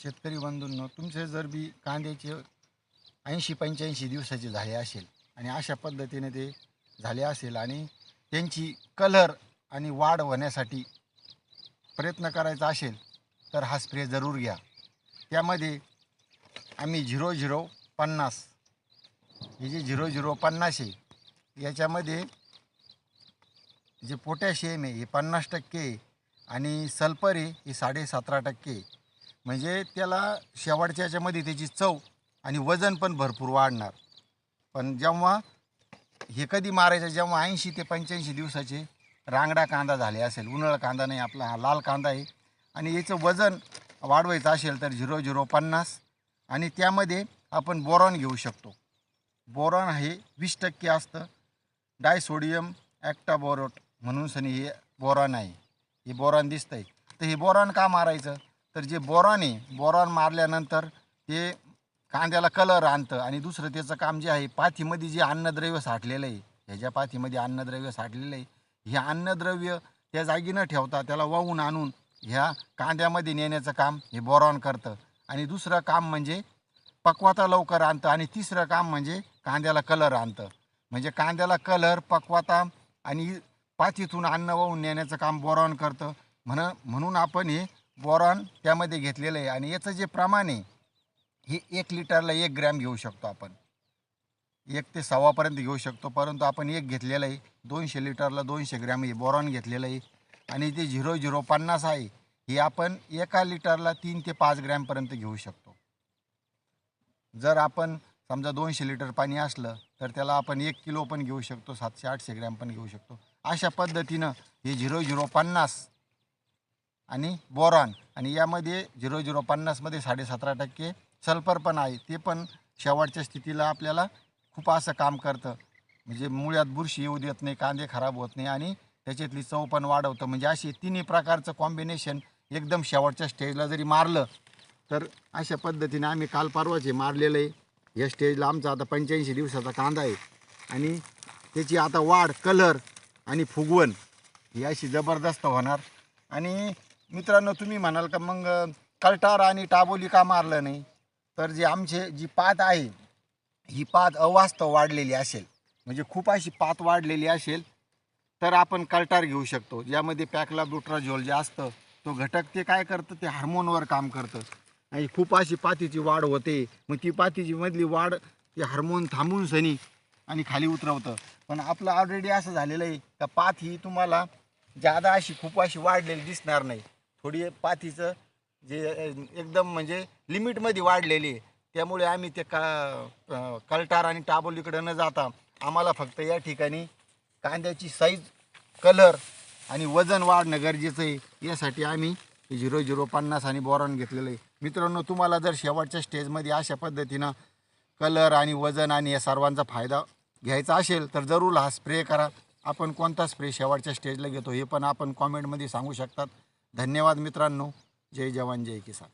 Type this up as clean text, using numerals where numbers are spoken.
शेतकरी बंधूंनो, तुमचे जर बी कांद्याचे 80-85 दिवसाचे झाले असेल आणि अशा पद्धतीने ते झाले असेल आणि त्यांची कलर आणि वाढ होण्यासाठी प्रयत्न करायचा असेल तर हा स्प्रे जरूर घ्या. त्यामध्ये आम्ही 0050 हे जे 0050 आहे याच्यामध्ये जे पोटॅशियम आहे हे 50% आणि सल्फर आहे हे 17.5%. म्हणजे त्याला शेवटच्या याच्यामध्ये त्याची चव आणि वजन पण भरपूर वाढणार. पण जेव्हा हे कधी मारायचं, जेव्हा 80 ते 85 दिवसाचे रांगडा कांदा झाले असेल, उन्हाळा कांदा नाही आपला, हा लाल कांदा आहे आणि याचं वजन वाढवायचं असेल तर 0050 आणि त्यामध्ये आपण बोरॉन घेऊ शकतो. बोरॉन हे 20% असतं. डायसोडियम ॲक्टाबोरेट म्हणून सनी हे बोरॉन आहे. हे बोरॉन दिसतंय. तर हे बोरॉन का मारायचं, तर जे बोरॉन आहे, बोरॉन मारल्यानंतर ते कांद्याला कलर आणतं आणि दुसरं त्याचं काम जे आहे, पाथीमध्ये जे अन्नद्रव्य साठलेलं आहे, ह्याच्या पाथीमध्ये अन्नद्रव्य साठलेलं आहे, हे अन्नद्रव्य त्या जागी न ठेवता त्याला वाहून आणून ह्या कांद्यामध्ये नेण्याचं काम हे बोरॉन करतं. आणि दुसरं काम म्हणजे पक्वता लवकर आणतं आणि तिसरं काम म्हणजे कांद्याला कलर आणतं. म्हणजे कांद्याला कलर, पक्वता आणि पाथीतून अन्न वाहून नेण्याचं काम बोरॉन करतं. म्हणून आपण हे बोरॉन त्यामध्ये घेतलेलं आहे. आणि याचं जे प्रमाण आहे हे 1 लिटरला 1 ग्रॅम घेऊ शकतो आपण. 1 ते 1.25 पर्यंत घेऊ शकतो, परंतु आपण 1 घेतलेलं आहे. 200 लिटरला 200 ग्रॅम हे बोरॉन घेतलेलं आहे. आणि ते 0050 आहे हे आपण 1 लिटरला 3 ते 5 ग्रॅमपर्यंत घेऊ शकतो. जर आपण समजा 200 लिटर पाणी असलं तर त्याला आपण 1 किलो पण घेऊ शकतो, 700-800 ग्रॅम पण घेऊ शकतो. अशा पद्धतीनं हे 0050 आणि बोरॉन, आणि यामध्ये 0050 मध्ये 17.5% सल्फर पण आहे. ते पण शेवटच्या स्थितीला आपल्याला खूप असं काम करतं. म्हणजे मुळ्यात बुरशी येऊ देत नाही, कांदे खराब होत नाही आणि त्याच्यातली चव पण वाढवतं. म्हणजे अशी तिन्ही प्रकारचं कॉम्बिनेशन एकदम शेवटच्या स्टेजला जरी मारलं तर अशा पद्धतीने आम्ही काल परवाचे मारलेलं आहे. या स्टेजला आमचा आता 85 दिवसाचा कांदा आहे आणि त्याची आता वाढ, कलर आणि फुगवण ही अशी जबरदस्त होणार. आणि मित्रांनो, तुम्ही म्हणाल का मग कल्टार आणि टाबोली का मारलं नाही, तर जे आमचे जी पात आहे ही पात अवास्तव वाढलेली असेल, म्हणजे खूप अशी पात वाढलेली असेल तर आपण कल्टार घेऊ शकतो. ज्यामध्ये पॅक्लाब्युट्राझोल जे असतं तो घटक ते काय करतं, ते हार्मोनवर काम करतं आणि खूप अशी पातीची वाढ होते. मग ती पातीची मधली वाढ ते हार्मोन थांबून सनी आणि खाली उतरवतं. पण आपलं ऑलरेडी असं झालेलं आहे का पात ही तुम्हाला जादा अशी खूप अशी वाढलेली दिसणार नाही. थोडी पातीचं जे एकदम म्हणजे लिमिटमध्ये वाढलेली आहे. त्यामुळे आम्ही ते कल्टार आणि टाबोलीकडे न जाता आम्हाला फक्त या ठिकाणी कांद्याची साईज, कलर आणि वजन वाढणं गरजेचं आहे. यासाठी आम्ही 0050 आणि बोरॉन घेतलेलं आहे. मित्रांनो, तुम्हाला जर शेवटच्या स्टेजमध्ये अशा पद्धतीनं कलर आणि वजन आणि या सर्वांचा फायदा घ्यायचा असेल तर जरूर हा स्प्रे करा. आपण कोणता स्प्रे शेवटच्या स्टेजला घेतो हे पण आपण कॉमेंटमध्ये सांगू शकतात. धन्यवाद मित्रांनो. जय जवान जय किसान.